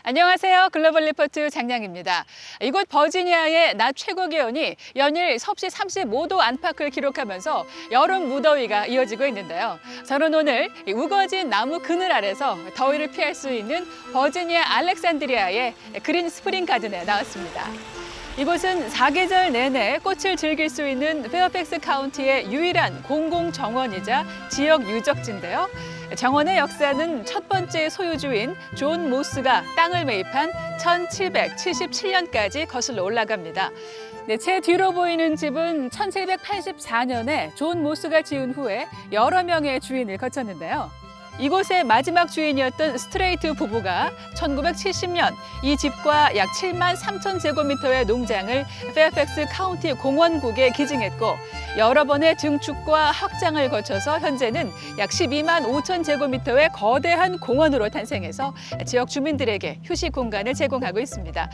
안녕하세요. 글로벌 리포트 장량입니다. 이곳 버지니아의 낮 최고 기온이 연일 섭씨 35도 안팎을 기록하면서 여름 무더위가 이어지고 있는데요. 저는 오늘 이 우거진 나무 그늘 아래서 더위를 피할 수 있는 버지니아 알렉산드리아의 그린 스프링 가든에 나왔습니다. 이곳은 사계절 내내 꽃을 즐길 수 있는 페어팩스 카운티의 유일한 공공 정원이자 지역 유적지인데요. 정원의 역사는 첫 번째 소유주인 존 모스가 땅을 매입한 1777년까지 거슬러 올라갑니다. 네, 제 뒤로 보이는 집은 1784년에 존 모스가 지은 후에 여러 명의 주인을 거쳤는데요. 이곳의 마지막 주인이었던 스트레이트 부부가 1970년 이 집과 약 7만 3천 제곱미터의 농장을 페어팩스 카운티 공원국에 기증했고 여러 번의 증축과 확장을 거쳐서 현재는 약 12만 5천 제곱미터의 거대한 공원으로 탄생해서 지역 주민들에게 휴식 공간을 제공하고 있습니다.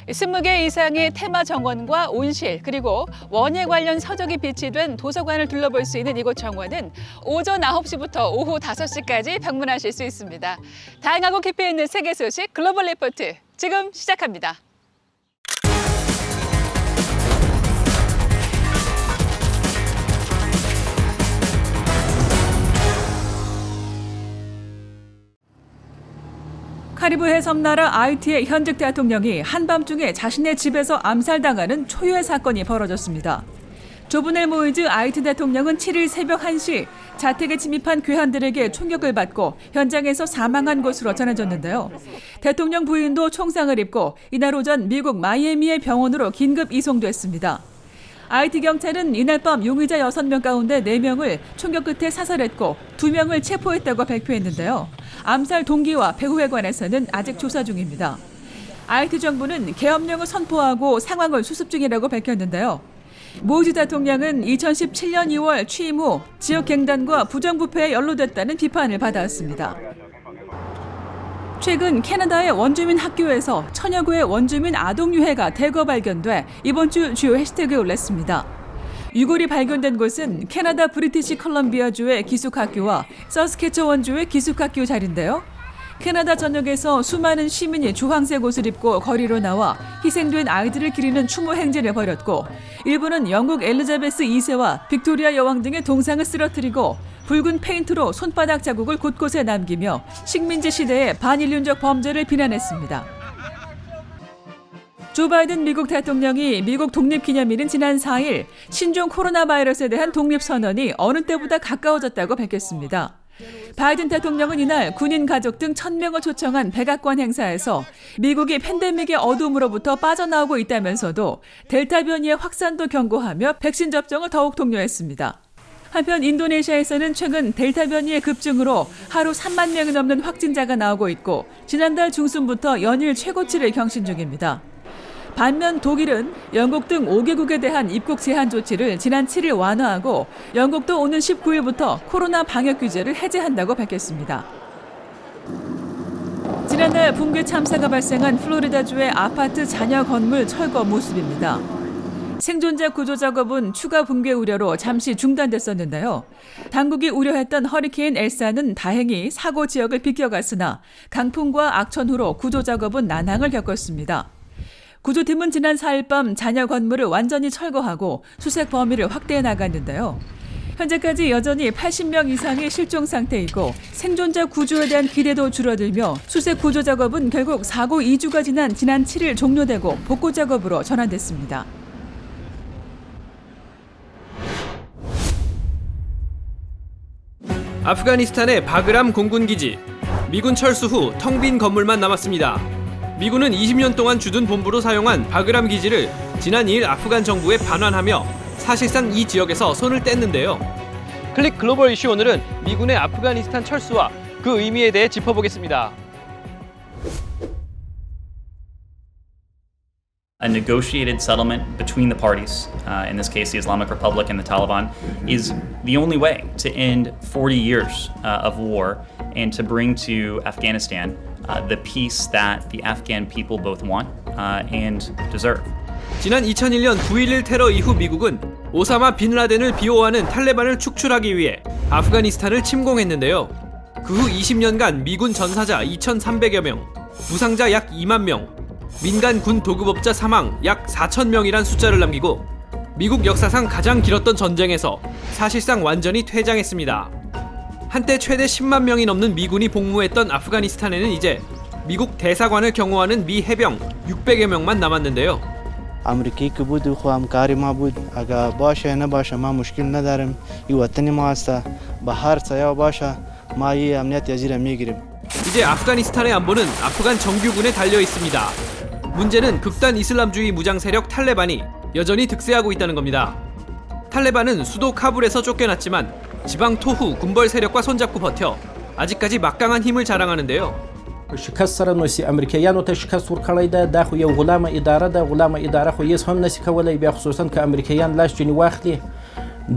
20개 이상의 테마 정원과 온실 그리고 원예 관련 서적이 비치된 도서관을 둘러볼 수 있는 이곳 정원은 오전 9시부터 오후 5시까지 방문하실 수 있습니다. 다양하고 깊이 있는 세계 소식 글로벌 리포트 지금 시작합니다. 카리브해 섬나라 아이티의 현직 대통령이 한밤중에 자신의 집에서 암살당하는 초유의 사건이 벌어졌습니다. 조브넬 모이즈 아이티 대통령은 7일 새벽 1시 자택에 침입한 괴한들에게 총격을 받고 현장에서 사망한 것으로 전해졌는데요. 대통령 부인도 총상을 입고 이날 오전 미국 마이애미의 병원으로 긴급 이송됐습니다. 아이티 경찰은 이날 밤 용의자 6명 가운데 4명을 총격 끝에 사살했고 2명을 체포했다고 발표했는데요. 암살 동기와 배후에 관해서는 아직 조사 중입니다. 아이티 정부는 계엄령을 선포하고 상황을 수습 중이라고 밝혔는데요. 모이즈 대통령은 2017년 2월 취임 후 지역 갱단과 부정부패에 연루됐다는 비판을 받아왔습니다. 최근 캐나다의 원주민 학교에서 천여 구의 원주민 아동 유해가 대거 발견돼 이번 주 주요 해시태그에 올랐습니다. 유골이 발견된 곳은 캐나다 브리티시 컬럼비아주의 기숙학교와 서스캐처원주의 기숙학교 자리인데요. 캐나다 전역에서 수많은 시민이 주황색 옷을 입고 거리로 나와 희생된 아이들을 기리는 추모 행진을 벌였고 일부는 영국 엘리자베스 2세와 빅토리아 여왕 등의 동상을 쓰러뜨리고 붉은 페인트로 손바닥 자국을 곳곳에 남기며 식민지 시대의 반인륜적 범죄를 비난했습니다. 조 바이든 미국 대통령이 미국 독립기념일인 지난 4일 신종 코로나 바이러스에 대한 독립선언이 어느 때보다 가까워졌다고 밝혔습니다. 바이든 대통령은 이날 군인 가족 등 1,000명을 초청한 백악관 행사에서 미국이 팬데믹의 어둠으로부터 빠져나오고 있다면서도 델타 변이의 확산도 경고하며 백신 접종을 더욱 독려했습니다. 한편 인도네시아에서는 최근 델타 변이의 급증으로 하루 3만 명이 넘는 확진자가 나오고 있고 지난달 중순부터 연일 최고치를 경신 중입니다. 반면 독일은 영국 등 5개국에 대한 입국 제한 조치를 지난 7일 완화하고 영국도 오는 19일부터 코로나 방역 규제를 해제한다고 밝혔습니다. 지난달 붕괴 참사가 발생한 플로리다주의 아파트 잔여 건물 철거 모습입니다. 생존자 구조 작업은 추가 붕괴 우려로 잠시 중단됐었는데요. 당국이 우려했던 허리케인 엘사는 다행히 사고 지역을 비껴갔으나 강풍과 악천후로 구조 작업은 난항을 겪었습니다. 구조팀은 지난 4일 밤 잔여 건물을 완전히 철거하고 수색 범위를 확대해 나갔는데요. 현재까지 여전히 80명 이상이 실종 상태이고 생존자 구조에 대한 기대도 줄어들며 수색 구조 작업은 결국 사고 2주가 지난 7일 종료되고 복구 작업으로 전환됐습니다. 아프가니스탄의 바그람 공군기지. 미군 철수 후 텅 빈 건물만 남았습니다. 미군은 20년 동안 주둔 본부로 사용한 바그람 기지를 지난 2일 아프간 정부에 반환하며 사실상 이 지역에서 손을 뗐는데요. 클릭 글로벌 이슈 오늘은 미군의 아프가니스탄 철수와 그 의미에 대해 짚어보겠습니다. A negotiated settlement between the parties, in this case the Islamic Republic and the Taliban, is the only way to end 40 years of war and to bring to Afghanistan the peace that the Afghan people both want and deserve. 지난 2001년 9.11 테러 이후 미국은 오사마 빈 라덴을 비호하는 탈레반을 축출하기 위해 아프가니스탄을 침공했는데요. 그 후 20년간 미군 전사자 2,300여 명, 부상자 약 2만 명, 민간 군 도급업자 사망 약 4천 명이란 숫자를 남기고 미국 역사상 가장 길었던 전쟁에서 사실상 완전히 퇴장했습니다. 한때 최대 10만 명이 넘는 미군이 복무했던 아프가니스탄에는 이제 미국 대사관을 경호하는 미 해병 600여 명만 남았는데요. امریکی که بود و خواهم کاری ما بود اگر باشه نباشه ما مشکل نداریم این وطن ما است به هر سیا باشه ما 이 امنیت یزیر میگیریم. 이제 아프가니스탄의 안보는 아프간 정규군에 달려 있습니다. 문제는 극단 이슬람주의 무장 세력 탈레반이 여전히 득세하고 있다는 겁니다. 탈레반은 수도 카불에서 쫓겨났지만 지방 토후 군벌 세력과 손잡고 버텨 아직까지 막강한 힘을 자랑하는데요. شکست سره نو سي امریکایانو ته شکست ورکړی ده دا خو یو غلامه اداره ده غلامه اداره خو هیڅ هم نشي کولای بیا خصوصا که امریکایان لاس جنی واخلي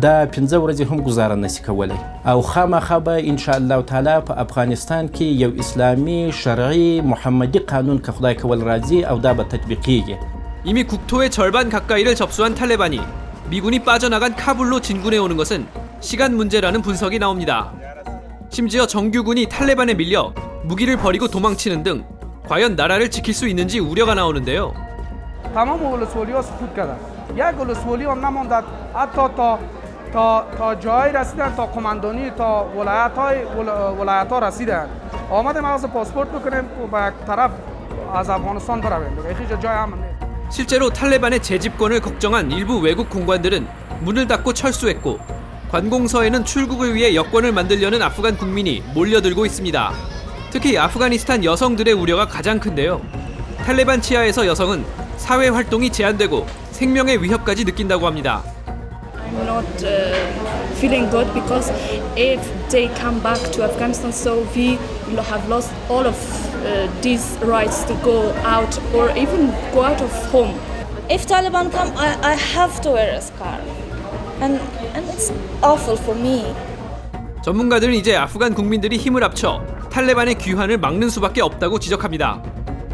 دا 15 ورځې هم گزاره نشي کولای او خامخا به ان شاء الله تعالی په افغانستان کې یو اسلامي شرعي محمدي قانون که خدای کول راځي او دا به تطبیقیږي. 이미 국토의 절반 가까이를 접수한 탈레반이 미군이 빠져나간 카불로 진군해 오는 것은 시간 문제라는 분석이 나옵니다. 심지어 정규군이 탈레반에 밀려 무기를 버리고 도망치는 등 과연 나라를 지킬 수 있는지 우려가 나오는데요. تمام ولسوالی‌ها سقوط کردن. یک ولسوالی هم نماند حتی تا جایی رسیدن تا کماندانی تا ولایت‌ها رسیدن. آمدیم از پاسپورت بکنیم و به طرف از افغانستان برویم. هیچ جای هم نیست. 실제로 탈레반의 재집권을 걱정한 일부 외국 공관들은 문을 닫고 철수했고 관공서에는 출국을 위해 여권을 만들려는 아프간 국민이 몰려들고 있습니다. 특히 아프가니스탄 여성들의 우려가 가장 큰데요. 탈레반 치하에서 여성은 사회 활동이 제한되고 생명의 위협까지 느낀다고 합니다. I'm not feeling good because if they come back to Afghanistan, so we will have lost all of these rights to go out or even go out of home. If Taliban come, I have to wear a scarf, and it's awful for me. 전문가들은 이제 아프간 국민들이 힘을 합쳐 탈레반의 귀환을 막는 수밖에 없다고 지적합니다.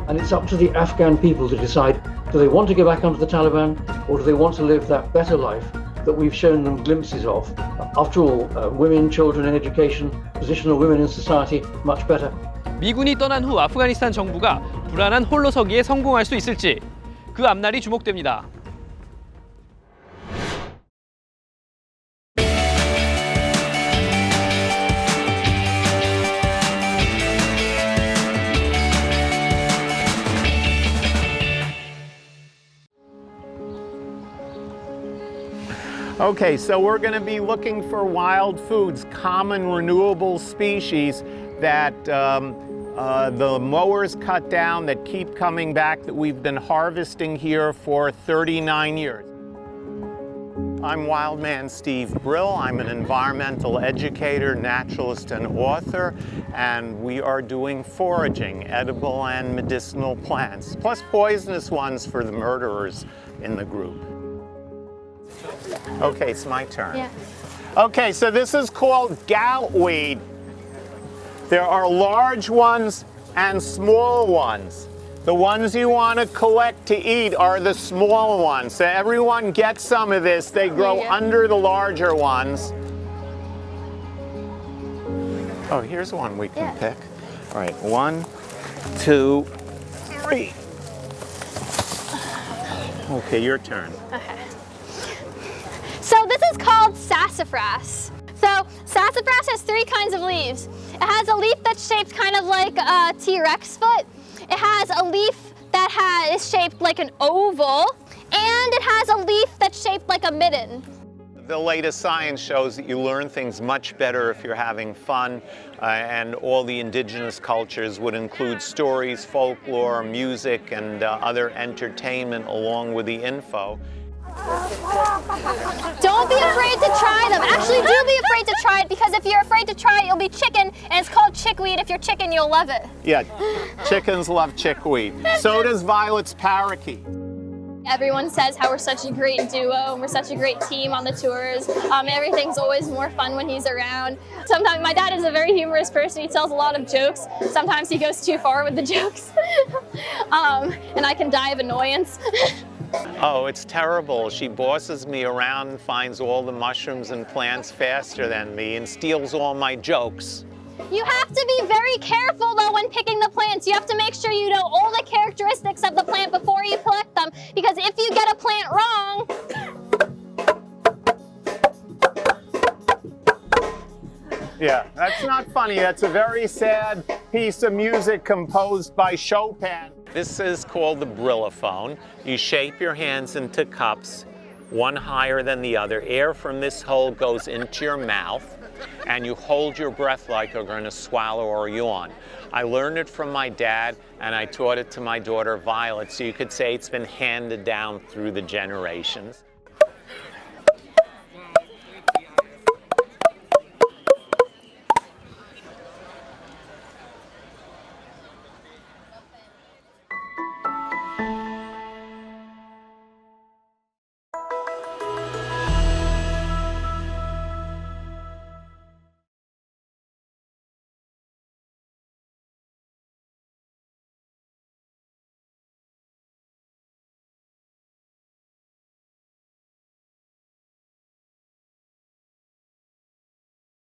And it's up to the Afghan people to decide, do they want to go back under the Taliban or do they want to live that better life that we've shown them glimpses of. After all, women, children in education, position of women in society, much better. 미군이 떠난 후 아프가니스탄 정부가 불안한 홀로서기에 성공할 수 있을지 그 앞날이 주목됩니다. Okay, so we're going to be looking for wild foods, common renewable species that the mowers cut down, that keep coming back, that we've been harvesting here for 39 years. I'm Wildman Steve Brill. I'm an environmental educator, naturalist, and author, and we are doing foraging, edible and medicinal plants, plus poisonous ones for the murderers in the group. Okay, it's my turn. Yeah. Okay, so this is called goutweed. There are large ones and small ones. The ones you want to collect to eat are the small ones. So everyone gets some of this. They grow under the larger ones. Oh, here's one we can pick. All right, 1, 2, 3. Okay, your turn. Okay. So this is called sassafras. So sassafras has 3 kinds of leaves. It has a leaf that's shaped kind of like a T-Rex foot. It has a leaf that is shaped like an oval, and it has a leaf that's shaped like a mitten. The latest science shows that you learn things much better if you're having fun, and all the indigenous cultures would include stories, folklore, music, and other entertainment along with the info. Don't be afraid to try them. Actually, do be afraid to try it, because if you're afraid to try it, you'll be chicken, and it's called chickweed. If you're chicken, you'll love it. Yeah, chickens love chickweed. So does Violet's parakeet. Everyone says how we're such a great duo and we're such a great team on the tours. Everything's always more fun when he's around. Sometimes my dad is a very humorous person. He tells a lot of jokes. Sometimes he goes too far with the jokes. And I can die of annoyance. Oh, it's terrible. She bosses me around and finds all the mushrooms and plants faster than me and steals all my jokes. You have to be very careful though when picking the plants. You have to make sure you know all the characteristics of the plant before you pluck them, because if you get a plant wrong, Yeah, that's not funny. That's a very sad piece of music composed by Chopin. This is called the Brillophone. You shape your hands into cups, one higher than the other. Air from this hole goes into your mouth, and you hold your breath like you're going to swallow or yawn. I learned it from my dad, and I taught it to my daughter Violet, so you could say it's been handed down through the generations.